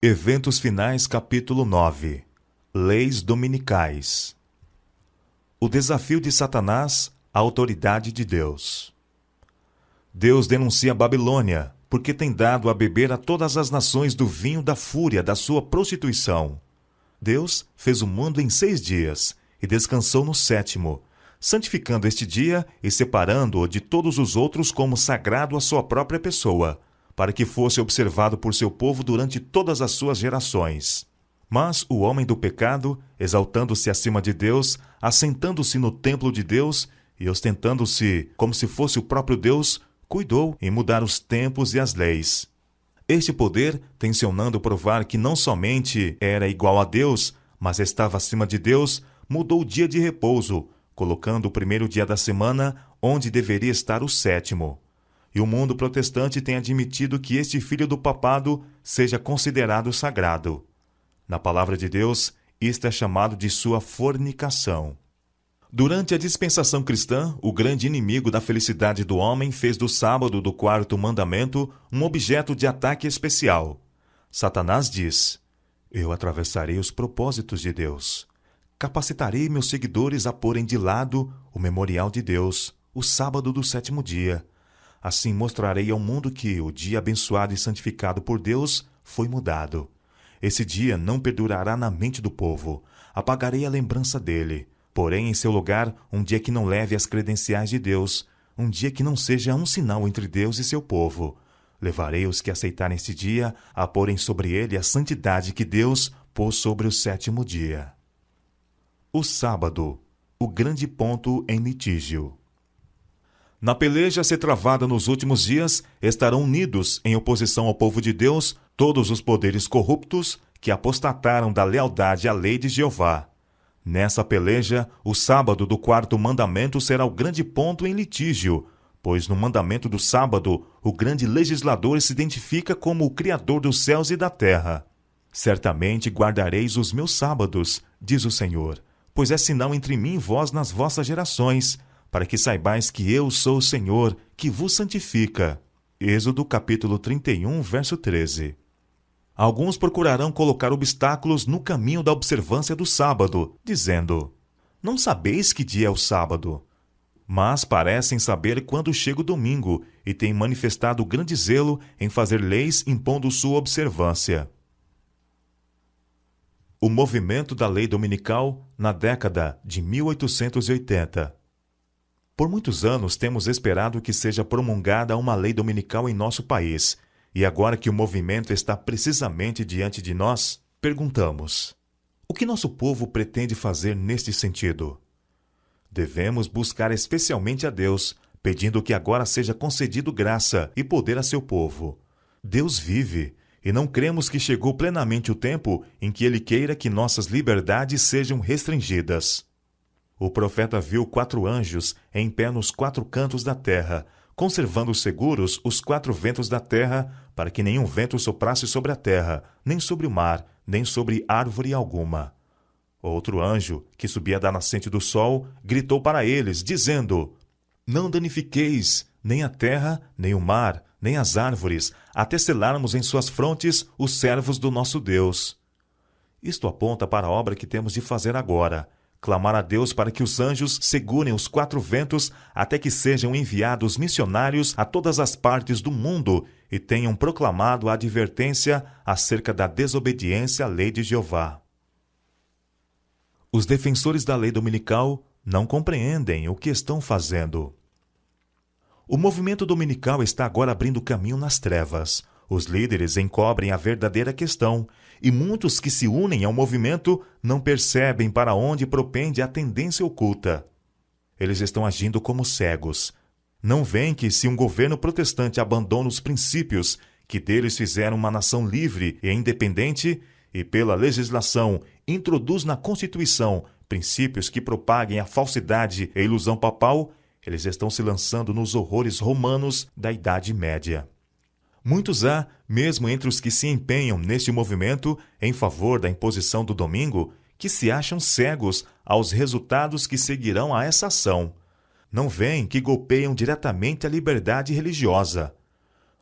Eventos Finais, capítulo 9. Leis dominicais. O desafio de Satanás à autoridade de Deus. Deus denuncia a Babilônia, porque tem dado a beber a todas as nações do vinho da fúria da sua prostituição. Deus fez o mundo em 6 dias e descansou no 7º, santificando este dia e separando-o de todos os outros como sagrado à sua própria pessoa, para que fosse observado por seu povo durante todas as suas gerações. Mas o homem do pecado, exaltando-se acima de Deus, assentando-se no templo de Deus e ostentando-se como se fosse o próprio Deus, cuidou em mudar os tempos e as leis. Este poder, tencionando provar que não somente era igual a Deus, mas estava acima de Deus, mudou o dia de repouso, colocando o primeiro dia da semana onde deveria estar o 7º. E o mundo protestante tem admitido que este filho do papado seja considerado sagrado. Na palavra de Deus, isto é chamado de sua fornicação. Durante a dispensação cristã, o grande inimigo da felicidade do homem fez do sábado do 4º mandamento um objeto de ataque especial. Satanás diz: Eu atravessarei os propósitos de Deus. Capacitarei meus seguidores a porem de lado o memorial de Deus, o sábado do 7º dia. Assim mostrarei ao mundo que o dia abençoado e santificado por Deus foi mudado. Esse dia não perdurará na mente do povo. Apagarei a lembrança dele. Porém, em seu lugar, um dia que não leve as credenciais de Deus, um dia que não seja um sinal entre Deus e seu povo. Levarei os que aceitarem este dia a porem sobre ele a santidade que Deus pôs sobre o 7º dia. O sábado, o grande ponto em litígio. Na peleja a ser travada nos últimos dias, estarão unidos em oposição ao povo de Deus todos os poderes corruptos que apostataram da lealdade à lei de Jeová. Nessa peleja, o sábado do 4º mandamento será o grande ponto em litígio, pois no mandamento do sábado, o grande legislador se identifica como o Criador dos céus e da terra. Certamente guardareis os meus sábados, diz o Senhor, pois é sinal entre mim e vós nas vossas gerações, para que saibais que eu sou o Senhor, que vos santifica. Êxodo capítulo 31, verso 13. Alguns procurarão colocar obstáculos no caminho da observância do sábado, dizendo: Não sabeis que dia é o sábado? Mas parecem saber quando chega o domingo e têm manifestado grande zelo em fazer leis impondo sua observância. O movimento da lei dominical na década de 1880. Por muitos anos temos esperado que seja promulgada uma lei dominical em nosso país, e agora que o movimento está precisamente diante de nós, perguntamos: o que nosso povo pretende fazer neste sentido? Devemos buscar especialmente a Deus, pedindo que agora seja concedido graça e poder a seu povo. Deus vive, e não cremos que chegou plenamente o tempo em que Ele queira que nossas liberdades sejam restringidas. O profeta viu 4 anjos em pé nos 4 cantos da terra, conservando seguros os 4 ventos da terra, para que nenhum vento soprasse sobre a terra, nem sobre o mar, nem sobre árvore alguma. Outro anjo, que subia da nascente do sol, gritou para eles, dizendo: Não danifiqueis nem a terra, nem o mar, nem as árvores, até selarmos em suas frontes os servos do nosso Deus. Isto aponta para a obra que temos de fazer agora: clamar a Deus para que os anjos segurem os 4 ventos até que sejam enviados missionários a todas as partes do mundo e tenham proclamado a advertência acerca da desobediência à lei de Jeová. Os defensores da lei dominical não compreendem o que estão fazendo. O movimento dominical está agora abrindo caminho nas trevas. Os líderes encobrem a verdadeira questão, e muitos que se unem ao movimento não percebem para onde propende a tendência oculta. Eles estão agindo como cegos. Não veem que se um governo protestante abandona os princípios que deles fizeram uma nação livre e independente, e pela legislação introduz na Constituição princípios que propaguem a falsidade e ilusão papal, eles estão se lançando nos horrores romanos da Idade Média. Muitos há, mesmo entre os que se empenham neste movimento em favor da imposição do domingo, que se acham cegos aos resultados que seguirão a essa ação. Não veem que golpeiam diretamente a liberdade religiosa.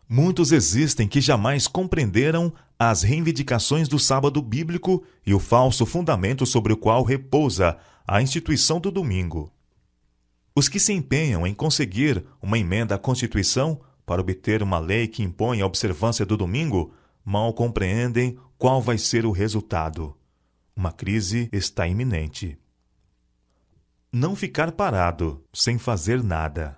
Muitos existem que jamais compreenderam as reivindicações do sábado bíblico e o falso fundamento sobre o qual repousa a instituição do domingo. Os que se empenham em conseguir uma emenda à Constituição para obter uma lei que impõe a observância do domingo mal compreendem qual vai ser o resultado. Uma crise está iminente. Não ficar parado, sem fazer nada.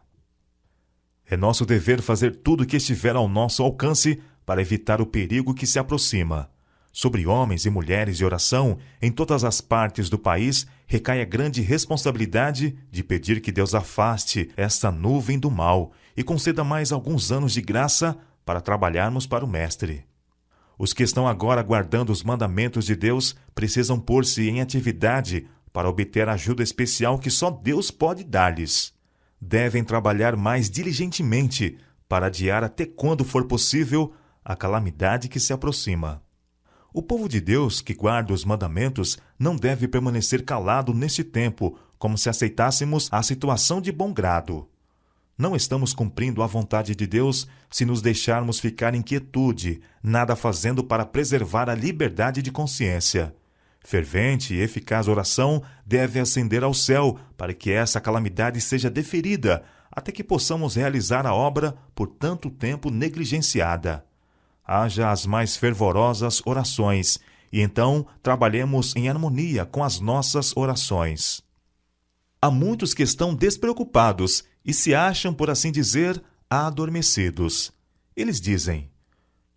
É nosso dever fazer tudo o que estiver ao nosso alcance para evitar o perigo que se aproxima. Sobre homens e mulheres de oração, em todas as partes do país, recai a grande responsabilidade de pedir que Deus afaste esta nuvem do mal e conceda mais alguns anos de graça para trabalharmos para o Mestre. Os que estão agora guardando os mandamentos de Deus precisam pôr-se em atividade para obter a ajuda especial que só Deus pode dar-lhes. Devem trabalhar mais diligentemente para adiar até quando for possível a calamidade que se aproxima. O povo de Deus que guarda os mandamentos não deve permanecer calado neste tempo, como se aceitássemos a situação de bom grado. Não estamos cumprindo a vontade de Deus se nos deixarmos ficar em quietude, nada fazendo para preservar a liberdade de consciência. Fervente e eficaz oração deve ascender ao céu para que essa calamidade seja deferida, até que possamos realizar a obra por tanto tempo negligenciada. Haja as mais fervorosas orações, e então trabalhemos em harmonia com as nossas orações. Há muitos que estão despreocupados e se acham, por assim dizer, adormecidos. Eles dizem: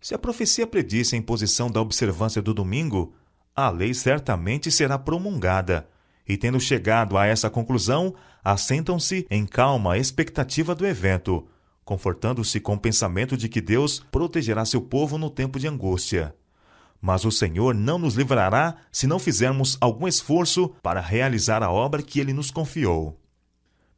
se a profecia predisse a imposição da observância do domingo, a lei certamente será promulgada, e tendo chegado a essa conclusão, assentam-se em calma expectativa do evento, confortando-se com o pensamento de que Deus protegerá seu povo no tempo de angústia. Mas o Senhor não nos livrará se não fizermos algum esforço para realizar a obra que Ele nos confiou.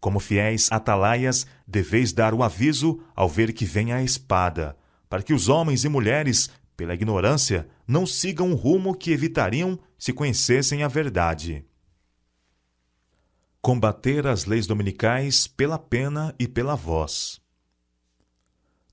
Como fiéis atalaias, deveis dar o aviso ao ver que vem a espada, para que os homens e mulheres, pela ignorância, não sigam um rumo que evitariam se conhecessem a verdade. Combater as leis dominicais pela pena e pela voz.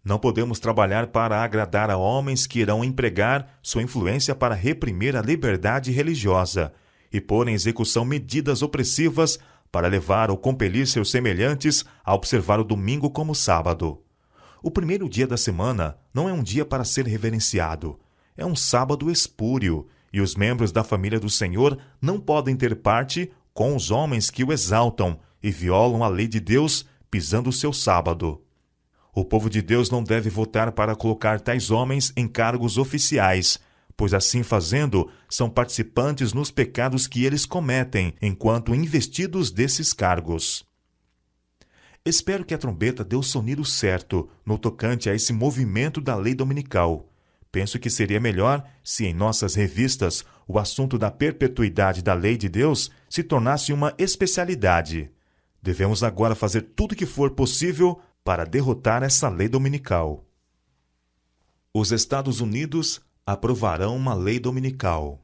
Não podemos trabalhar para agradar a homens que irão empregar sua influência para reprimir a liberdade religiosa e pôr em execução medidas opressivas para levar ou compelir seus semelhantes a observar o domingo como sábado. O primeiro dia da semana não é um dia para ser reverenciado. É um sábado espúrio, e os membros da família do Senhor não podem ter parte com os homens que o exaltam e violam a lei de Deus pisando o seu sábado. O povo de Deus não deve votar para colocar tais homens em cargos oficiais, pois assim fazendo, são participantes nos pecados que eles cometem enquanto investidos desses cargos. Espero que a trombeta dê o sonido certo no tocante a esse movimento da lei dominical. Penso que seria melhor se em nossas revistas o assunto da perpetuidade da lei de Deus se tornasse uma especialidade. Devemos agora fazer tudo o que for possível para derrotar essa lei dominical. Os Estados Unidos aprovarão uma lei dominical.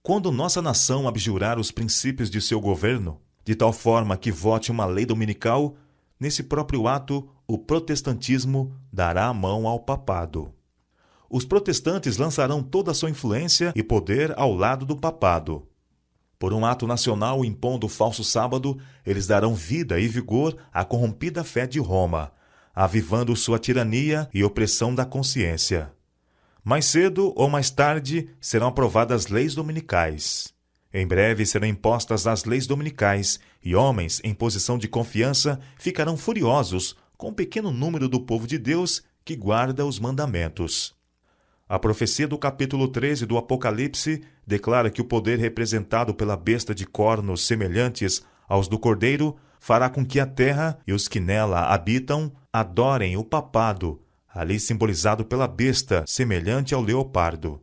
Quando nossa nação abjurar os princípios de seu governo, de tal forma que vote uma lei dominical, nesse próprio ato, o protestantismo dará a mão ao papado. Os protestantes lançarão toda a sua influência e poder ao lado do papado. Por um ato nacional impondo o falso sábado, eles darão vida e vigor à corrompida fé de Roma, avivando sua tirania e opressão da consciência. Mais cedo ou mais tarde serão aprovadas leis dominicais. Em breve serão impostas as leis dominicais, e homens em posição de confiança ficarão furiosos com o pequeno número do povo de Deus que guarda os mandamentos. A profecia do capítulo 13 do Apocalipse declara que o poder representado pela besta de cornos semelhantes aos do cordeiro fará com que a terra e os que nela habitam adorem o papado, ali simbolizado pela besta semelhante ao leopardo.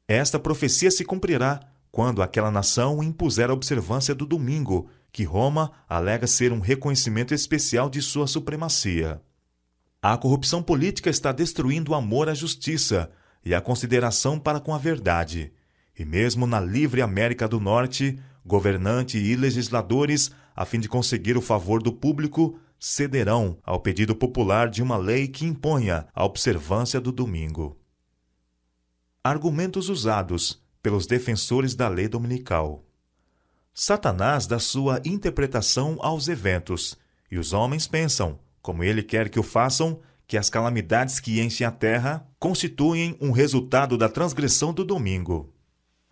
Esta profecia se cumprirá quando aquela nação impuser a observância do domingo, que Roma alega ser um reconhecimento especial de sua supremacia. A corrupção política está destruindo o amor à justiça e a consideração para com a verdade. E mesmo na livre América do Norte, governante e legisladores, a fim de conseguir o favor do público, cederão ao pedido popular de uma lei que imponha a observância do domingo. Argumentos usados pelos defensores da lei dominical. Satanás dá sua interpretação aos eventos, e os homens pensam, como ele quer que o façam, que as calamidades que enchem a terra constituem um resultado da transgressão do domingo.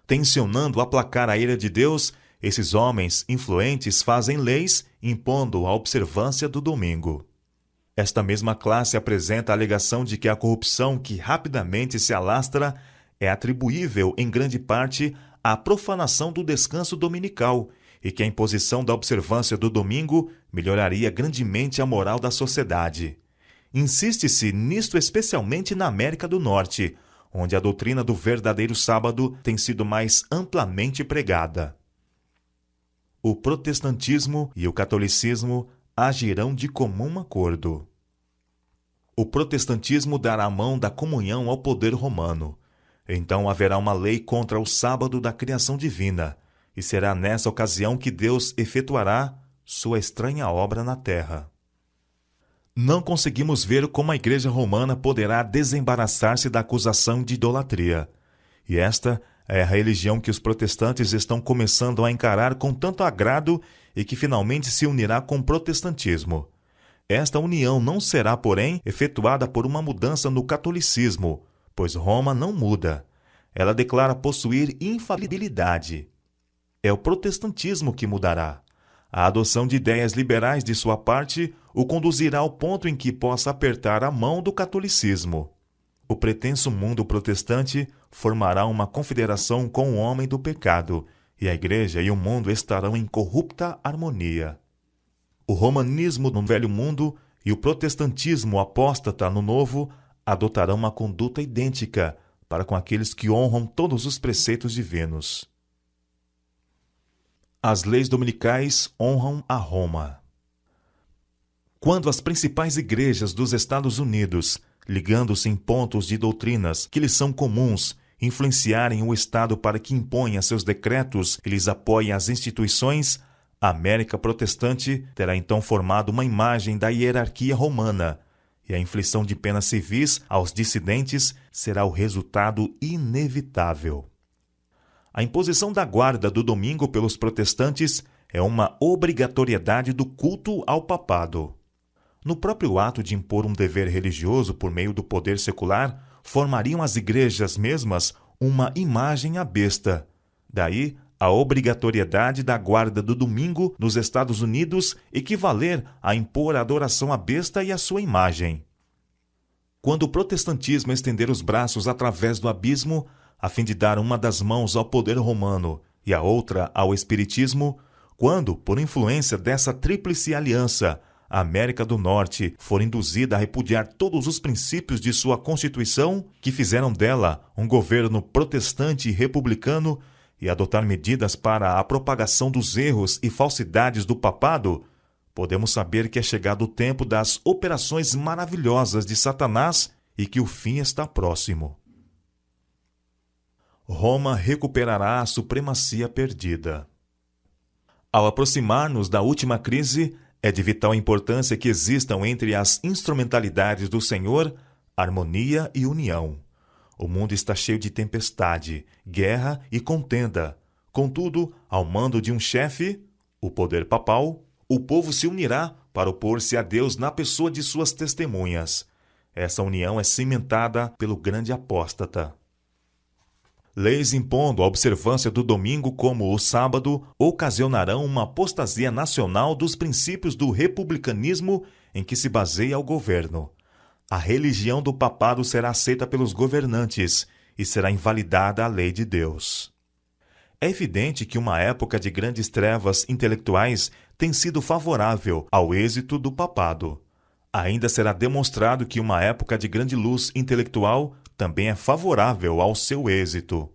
Tensionando aplacar a ira de Deus, esses homens influentes fazem leis impondo a observância do domingo. Esta mesma classe apresenta a alegação de que a corrupção que rapidamente se alastra é atribuível em grande parte à profanação do descanso dominical e que a imposição da observância do domingo melhoraria grandemente a moral da sociedade. Insiste-se nisto especialmente na América do Norte, onde a doutrina do verdadeiro sábado tem sido mais amplamente pregada. O protestantismo e o catolicismo agirão de comum acordo. O protestantismo dará a mão da comunhão ao poder romano. Então haverá uma lei contra o sábado da criação divina, e será nessa ocasião que Deus efetuará sua estranha obra na terra. Não conseguimos ver como a Igreja Romana poderá desembaraçar-se da acusação de idolatria. E esta é a religião que os protestantes estão começando a encarar com tanto agrado e que finalmente se unirá com o protestantismo. Esta união não será, porém, efetuada por uma mudança no catolicismo, pois Roma não muda. Ela declara possuir infalibilidade. É o protestantismo que mudará. A adoção de ideias liberais de sua parte o conduzirá ao ponto em que possa apertar a mão do catolicismo. O pretenso mundo protestante formará uma confederação com o homem do pecado, e a Igreja e o mundo estarão em corrupta harmonia. O romanismo no Velho Mundo e o protestantismo apóstata no Novo adotarão uma conduta idêntica para com aqueles que honram todos os preceitos divinos. As leis dominicais honram a Roma. Quando as principais igrejas dos Estados Unidos, ligando-se em pontos de doutrinas que lhes são comuns, influenciarem o Estado para que imponha seus decretos e lhes apoiem as instituições, a América protestante terá então formado uma imagem da hierarquia romana, e a inflição de penas civis aos dissidentes será o resultado inevitável. A imposição da guarda do domingo pelos protestantes é uma obrigatoriedade do culto ao papado. No próprio ato de impor um dever religioso por meio do poder secular, formariam as igrejas mesmas uma imagem à besta. Daí, a obrigatoriedade da guarda do domingo nos Estados Unidos equivaler a impor a adoração à besta e à sua imagem. Quando o protestantismo estender os braços através do abismo, a fim de dar uma das mãos ao poder romano e a outra ao espiritismo, quando, por influência dessa tríplice aliança, a América do Norte for induzida a repudiar todos os princípios de sua Constituição, que fizeram dela um governo protestante e republicano, e adotar medidas para a propagação dos erros e falsidades do papado, podemos saber que é chegado o tempo das operações maravilhosas de Satanás e que o fim está próximo. Roma recuperará a supremacia perdida. Ao aproximar-nos da última crise, é de vital importância que existam entre as instrumentalidades do Senhor harmonia e união. O mundo está cheio de tempestade, guerra e contenda. Contudo, ao mando de um chefe, o poder papal, o povo se unirá para opor-se a Deus na pessoa de suas testemunhas. Essa união é cimentada pelo grande apóstata. Leis impondo a observância do domingo como o sábado ocasionarão uma apostasia nacional dos princípios do republicanismo em que se baseia o governo. A religião do papado será aceita pelos governantes e será invalidada a lei de Deus. É evidente que uma época de grandes trevas intelectuais tem sido favorável ao êxito do papado. Ainda será demonstrado que uma época de grande luz intelectual também é favorável ao seu êxito.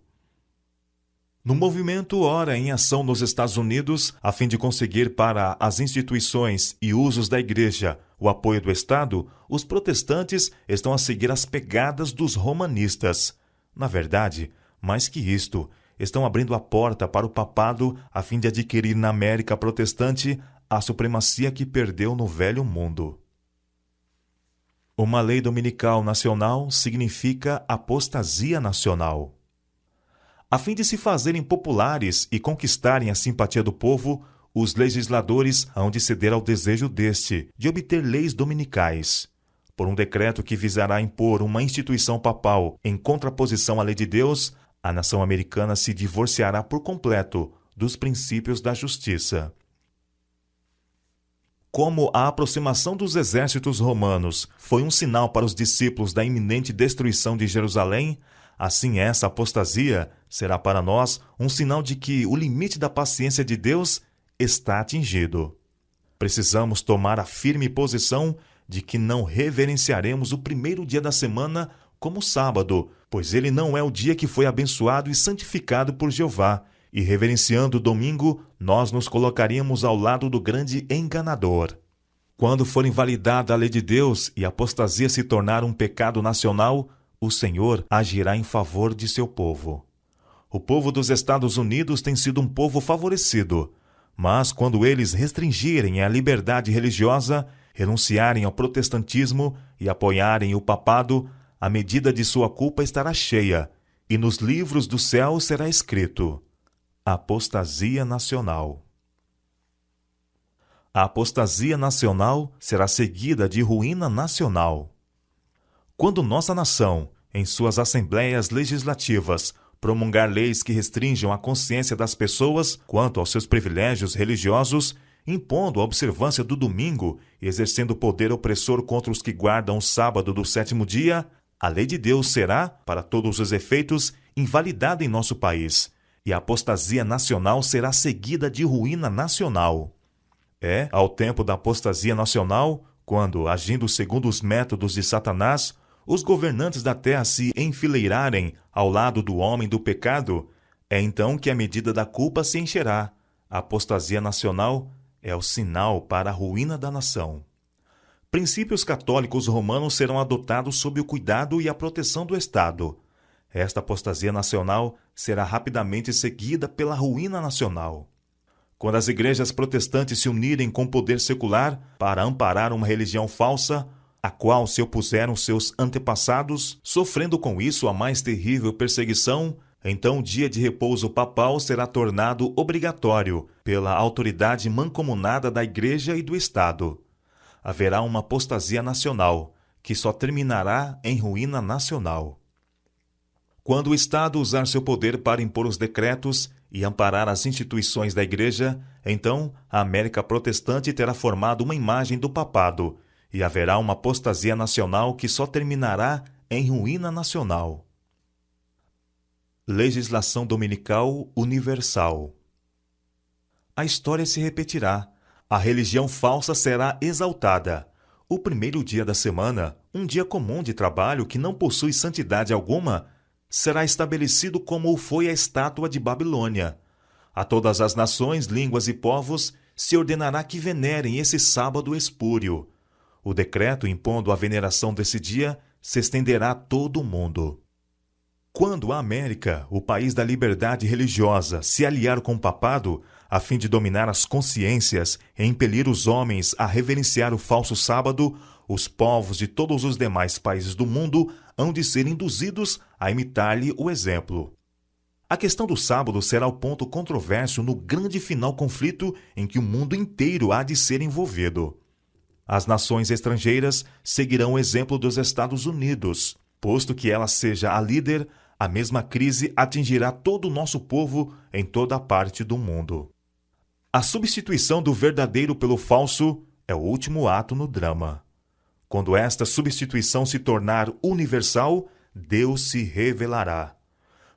No movimento ora em ação nos Estados Unidos, a fim de conseguir para as instituições e usos da Igreja o apoio do Estado, os protestantes estão a seguir as pegadas dos romanistas. Na verdade, mais que isto, estão abrindo a porta para o papado a fim de adquirir na América protestante a supremacia que perdeu no velho mundo. Uma lei dominical nacional significa apostasia nacional. A fim de se fazerem populares e conquistarem a simpatia do povo, os legisladores hão de ceder ao desejo deste de obter leis dominicais. Por um decreto que visará impor uma instituição papal em contraposição à lei de Deus, a nação americana se divorciará por completo dos princípios da justiça. Como a aproximação dos exércitos romanos foi um sinal para os discípulos da iminente destruição de Jerusalém, assim essa apostasia será para nós um sinal de que o limite da paciência de Deus está atingido. Precisamos tomar a firme posição de que não reverenciaremos o primeiro dia da semana como sábado, pois ele não é o dia que foi abençoado e santificado por Jeová, e reverenciando o domingo, nós nos colocaríamos ao lado do grande enganador. Quando for invalidada a lei de Deus e a apostasia se tornar um pecado nacional, o Senhor agirá em favor de seu povo. O povo dos Estados Unidos tem sido um povo favorecido, mas quando eles restringirem a liberdade religiosa, renunciarem ao protestantismo e apoiarem o papado, a medida de sua culpa estará cheia, e nos livros do céu será escrito: apostasia nacional. A apostasia nacional será seguida de ruína nacional. Quando nossa nação, em suas assembleias legislativas, promulgar leis que restringam a consciência das pessoas quanto aos seus privilégios religiosos, impondo a observância do domingo e exercendo poder opressor contra os que guardam o sábado do sétimo dia, a lei de Deus será, para todos os efeitos, invalidada em nosso país, e a apostasia nacional será seguida de ruína nacional. É, ao tempo da apostasia nacional, quando, agindo segundo os métodos de Satanás, os governantes da terra se enfileirarem ao lado do homem do pecado, é então que a medida da culpa se encherá. A apostasia nacional é o sinal para a ruína da nação. Princípios católicos romanos serão adotados sob o cuidado e a proteção do Estado. Esta apostasia nacional será rapidamente seguida pela ruína nacional. Quando as igrejas protestantes se unirem com o poder secular para amparar uma religião falsa, a qual se opuseram seus antepassados, sofrendo com isso a mais terrível perseguição, então o dia de repouso papal será tornado obrigatório pela autoridade mancomunada da Igreja e do Estado. Haverá uma apostasia nacional, que só terminará em ruína nacional. Quando o Estado usar seu poder para impor os decretos e amparar as instituições da Igreja, então a América protestante terá formado uma imagem do papado, e haverá uma apostasia nacional que só terminará em ruína nacional. Legislação dominical universal. A história se repetirá. A religião falsa será exaltada. O primeiro dia da semana, um dia comum de trabalho que não possui santidade alguma, será estabelecido como o foi a estátua de Babilônia. A todas as nações, línguas e povos se ordenará que venerem esse sábado espúrio. O decreto impondo a veneração desse dia se estenderá a todo o mundo. Quando a América, o país da liberdade religiosa, se aliar com o papado, a fim de dominar as consciências e impelir os homens a reverenciar o falso sábado, os povos de todos os demais países do mundo hão de ser induzidos a imitar-lhe o exemplo. A questão do sábado será o ponto controverso no grande final conflito em que o mundo inteiro há de ser envolvido. As nações estrangeiras seguirão o exemplo dos Estados Unidos. Posto que ela seja a líder, a mesma crise atingirá todo o nosso povo em toda a parte do mundo. A substituição do verdadeiro pelo falso é o último ato no drama. Quando esta substituição se tornar universal, Deus se revelará.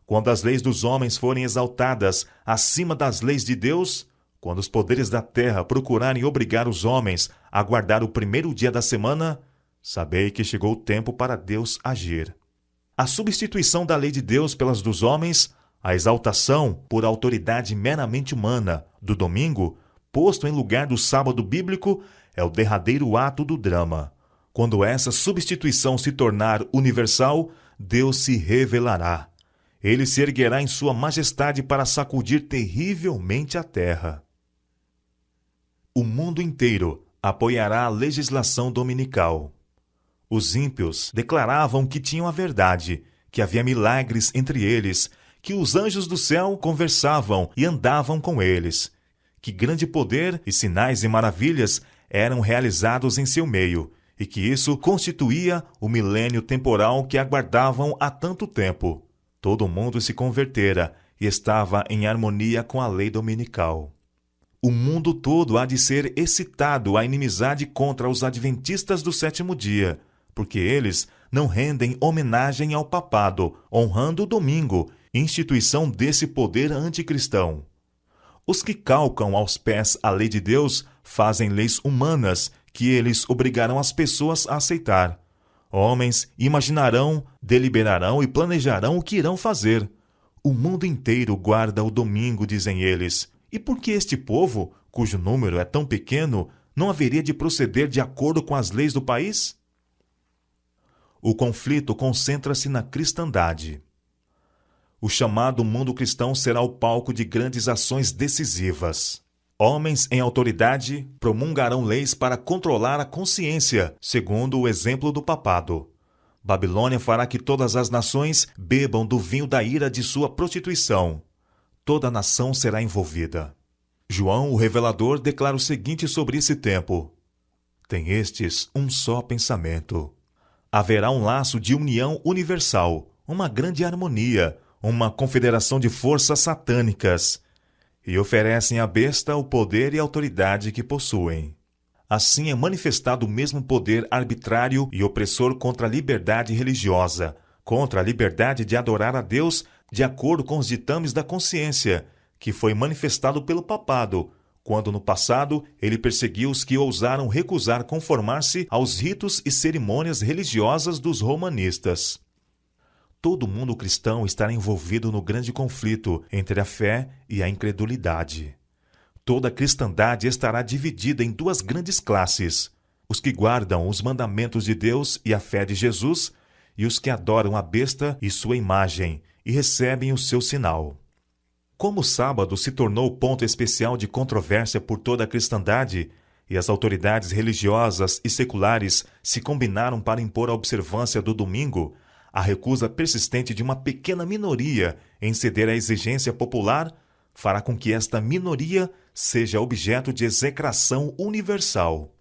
Quando as leis dos homens forem exaltadas acima das leis de Deus, quando os poderes da terra procurarem obrigar os homens a guardar o primeiro dia da semana, sabei que chegou o tempo para Deus agir. A substituição da lei de Deus pelas dos homens, a exaltação, por autoridade meramente humana, do domingo, posto em lugar do sábado bíblico, é o derradeiro ato do drama. Quando essa substituição se tornar universal, Deus se revelará. Ele se erguerá em sua majestade para sacudir terrivelmente a terra. O mundo inteiro apoiará a legislação dominical. Os ímpios declaravam que tinham a verdade, que havia milagres entre eles, que os anjos do céu conversavam e andavam com eles, que grande poder e sinais e maravilhas eram realizados em seu meio, e que isso constituía o milênio temporal que aguardavam há tanto tempo. Todo mundo se convertera e estava em harmonia com a lei dominical. O mundo todo há de ser excitado à inimizade contra os adventistas do sétimo dia, porque eles não rendem homenagem ao papado, honrando o domingo, instituição desse poder anticristão. Os que calcam aos pés a lei de Deus fazem leis humanas que eles obrigarão as pessoas a aceitar. Homens imaginarão, deliberarão e planejarão o que irão fazer. O mundo inteiro guarda o domingo, dizem eles. E por que este povo, cujo número é tão pequeno, não haveria de proceder de acordo com as leis do país? O conflito concentra-se na cristandade. O chamado mundo cristão será o palco de grandes ações decisivas. Homens em autoridade promulgarão leis para controlar a consciência, segundo o exemplo do papado. Babilônia fará que todas as nações bebam do vinho da ira de sua prostituição. Toda a nação será envolvida. João, o revelador, declara o seguinte sobre esse tempo: tem estes um só pensamento. Haverá um laço de união universal, uma grande harmonia, uma confederação de forças satânicas, e oferecem à besta o poder e a autoridade que possuem. Assim é manifestado o mesmo poder arbitrário e opressor contra a liberdade religiosa, contra a liberdade de adorar a Deus de acordo com os ditames da consciência, que foi manifestado pelo papado, quando no passado ele perseguiu os que ousaram recusar conformar-se aos ritos e cerimônias religiosas dos romanistas. Todo mundo cristão estará envolvido no grande conflito entre a fé e a incredulidade. Toda a cristandade estará dividida em duas grandes classes: os que guardam os mandamentos de Deus e a fé de Jesus, e os que adoram a besta e sua imagem, e recebem o seu sinal. Como o sábado se tornou ponto especial de controvérsia por toda a cristandade, e as autoridades religiosas e seculares se combinaram para impor a observância do domingo, a recusa persistente de uma pequena minoria em ceder à exigência popular fará com que esta minoria seja objeto de execração universal.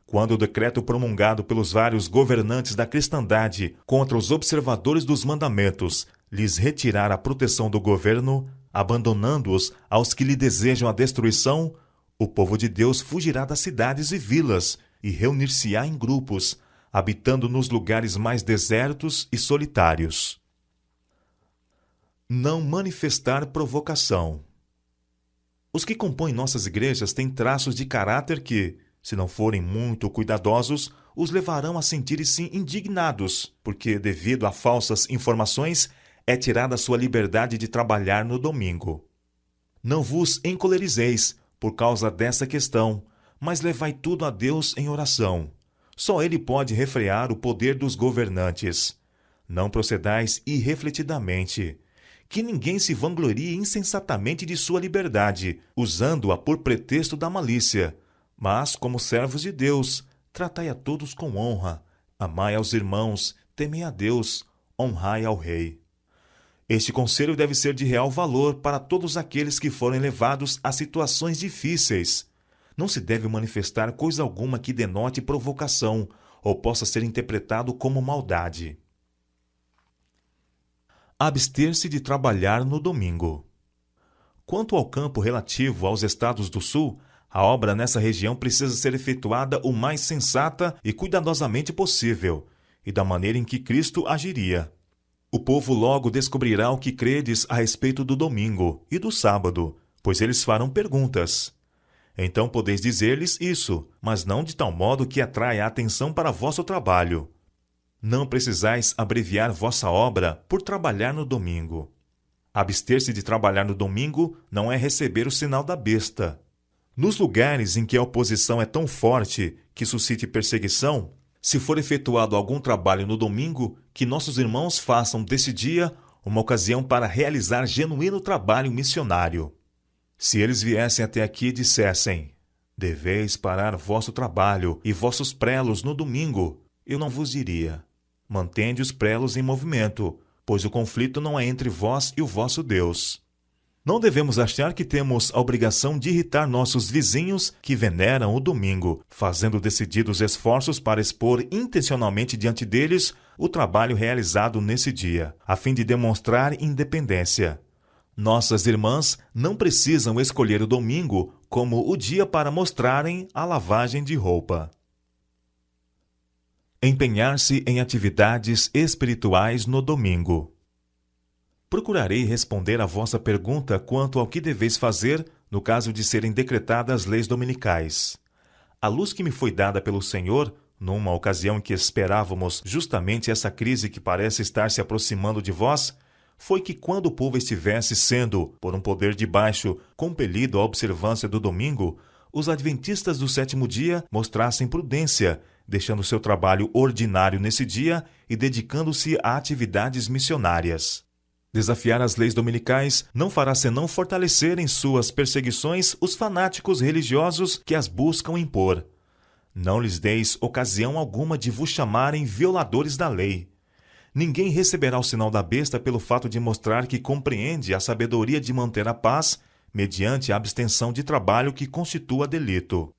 Quando o decreto promulgado pelos vários governantes da cristandade contra os observadores dos mandamentos lhes retirar a proteção do governo, abandonando-os aos que lhe desejam a destruição, o povo de Deus fugirá das cidades e vilas e reunir-se-á em grupos, habitando nos lugares mais desertos e solitários. Não manifestar provocação. Os que compõem nossas igrejas têm traços de caráter que, se não forem muito cuidadosos, os levarão a sentir-se indignados, porque, devido a falsas informações, é tirada a sua liberdade de trabalhar no domingo. Não vos encolerizeis por causa dessa questão, mas levai tudo a Deus em oração. Só Ele pode refrear o poder dos governantes. Não procedais irrefletidamente. Que ninguém se vanglorie insensatamente de sua liberdade, usando-a por pretexto da malícia. Mas, como servos de Deus, tratai a todos com honra. Amai aos irmãos, temei a Deus, honrai ao Rei. Este conselho deve ser de real valor para todos aqueles que forem levados a situações difíceis. Não se deve manifestar coisa alguma que denote provocação ou possa ser interpretado como maldade. Abster-se de trabalhar no domingo. Quanto ao campo relativo aos estados do Sul, a obra nessa região precisa ser efetuada o mais sensata e cuidadosamente possível, e da maneira em que Cristo agiria. O povo logo descobrirá o que credes a respeito do domingo e do sábado, pois eles farão perguntas. Então podeis dizer-lhes isso, mas não de tal modo que atraia a atenção para vosso trabalho. Não precisais abreviar vossa obra por trabalhar no domingo. Abster-se de trabalhar no domingo não é receber o sinal da besta. Nos lugares em que a oposição é tão forte que suscite perseguição, se for efetuado algum trabalho no domingo, que nossos irmãos façam desse dia uma ocasião para realizar genuíno trabalho missionário. Se eles viessem até aqui e dissessem: Deveis parar vosso trabalho e vossos prelos no domingo. Eu não vos diria: mantende os prelos em movimento, pois o conflito não é entre vós e o vosso Deus. Não devemos achar que temos a obrigação de irritar nossos vizinhos que veneram o domingo, fazendo decididos esforços para expor intencionalmente diante deles o trabalho realizado nesse dia, a fim de demonstrar independência. Nossas irmãs não precisam escolher o domingo como o dia para mostrarem a lavagem de roupa. Empenhar-se em atividades espirituais no domingo. Procurarei responder a vossa pergunta quanto ao que deveis fazer no caso de serem decretadas leis dominicais. A luz que me foi dada pelo Senhor, numa ocasião em que esperávamos justamente essa crise que parece estar se aproximando de vós, foi que quando o povo estivesse sendo, por um poder de baixo, compelido à observância do domingo, os adventistas do sétimo dia mostrassem prudência, deixando seu trabalho ordinário nesse dia e dedicando-se a atividades missionárias. Desafiar as leis dominicais não fará senão fortalecer em suas perseguições os fanáticos religiosos que as buscam impor. Não lhes deis ocasião alguma de vos chamarem violadores da lei. Ninguém receberá o sinal da besta pelo fato de mostrar que compreende a sabedoria de manter a paz mediante a abstenção de trabalho que constitua delito.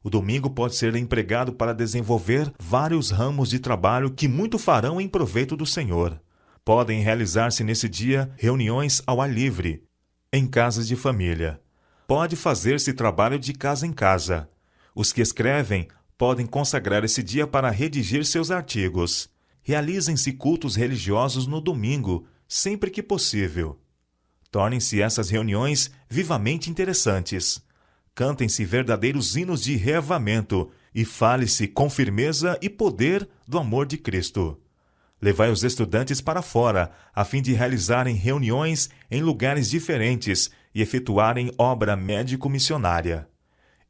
O domingo pode ser empregado para desenvolver vários ramos de trabalho que muito farão em proveito do Senhor. Podem realizar-se nesse dia reuniões ao ar livre, em casas de família. Pode fazer-se trabalho de casa em casa. Os que escrevem podem consagrar esse dia para redigir seus artigos. Realizem-se cultos religiosos no domingo, sempre que possível. Tornem-se essas reuniões vivamente interessantes. Cantem-se verdadeiros hinos de reavamento e fale-se com firmeza e poder do amor de Cristo. Levai os estudantes para fora, a fim de realizarem reuniões em lugares diferentes e efetuarem obra médico-missionária.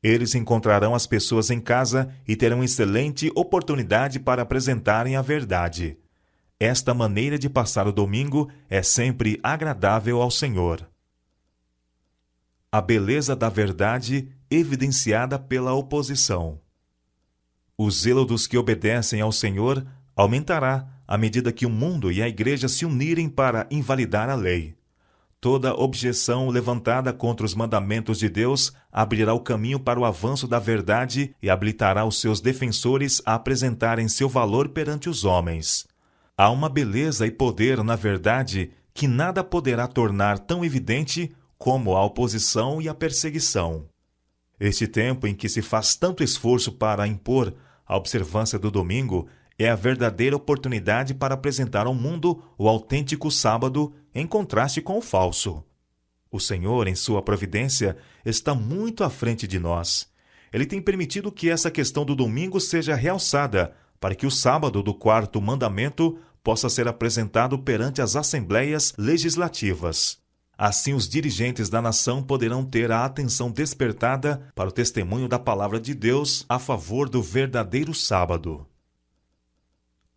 Eles encontrarão as pessoas em casa e terão excelente oportunidade para apresentarem a verdade. Esta maneira de passar o domingo é sempre agradável ao Senhor. A beleza da verdade evidenciada pela oposição. O zelo dos que obedecem ao Senhor aumentará à medida que o mundo e a igreja se unirem para invalidar a lei. Toda objeção levantada contra os mandamentos de Deus abrirá o caminho para o avanço da verdade e habilitará os seus defensores a apresentarem seu valor perante os homens. Há uma beleza e poder na verdade que nada poderá tornar tão evidente como a oposição e a perseguição. Este tempo em que se faz tanto esforço para impor a observância do domingo é a verdadeira oportunidade para apresentar ao mundo o autêntico sábado em contraste com o falso. O Senhor, em sua providência, está muito à frente de nós. Ele tem permitido que essa questão do domingo seja realçada para que o sábado do quarto mandamento possa ser apresentado perante as assembleias legislativas. Assim, os dirigentes da nação poderão ter a atenção despertada para o testemunho da palavra de Deus a favor do verdadeiro sábado.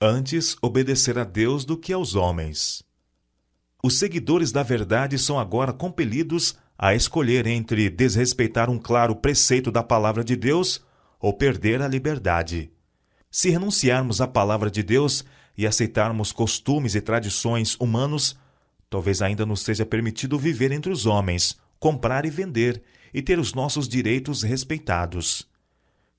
Antes obedecer a Deus do que aos homens. Os seguidores da verdade são agora compelidos a escolher entre desrespeitar um claro preceito da palavra de Deus ou perder a liberdade. Se renunciarmos à palavra de Deus e aceitarmos costumes e tradições humanos, talvez ainda nos seja permitido viver entre os homens, comprar e vender, e ter os nossos direitos respeitados.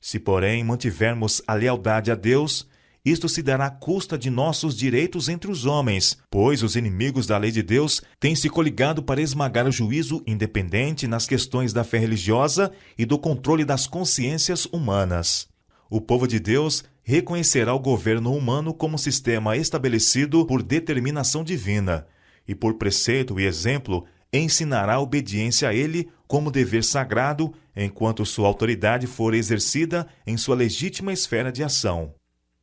Se, porém, mantivermos a lealdade a Deus, isto se dará à custa de nossos direitos entre os homens, pois os inimigos da lei de Deus têm se coligado para esmagar o juízo independente nas questões da fé religiosa e do controle das consciências humanas. O povo de Deus reconhecerá o governo humano como sistema estabelecido por determinação divina, e por preceito e exemplo ensinará a obediência a ele como dever sagrado, enquanto sua autoridade for exercida em sua legítima esfera de ação.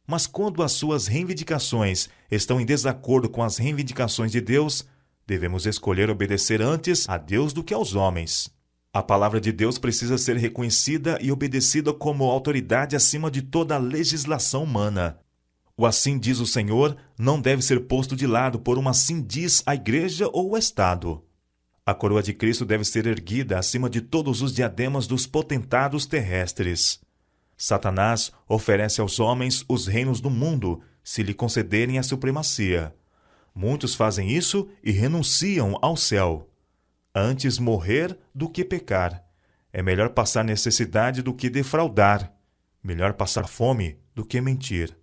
Mas quando as suas reivindicações estão em desacordo com as reivindicações de Deus, devemos escolher obedecer antes a Deus do que aos homens. A palavra de Deus precisa ser reconhecida e obedecida como autoridade acima de toda a legislação humana. O assim diz o Senhor não deve ser posto de lado por uma assim diz a igreja ou o Estado. A coroa de Cristo deve ser erguida acima de todos os diademas dos potentados terrestres. Satanás oferece aos homens os reinos do mundo, se lhe concederem a supremacia. Muitos fazem isso e renunciam ao céu. Antes morrer do que pecar. É melhor passar necessidade do que defraudar. Melhor passar fome do que mentir.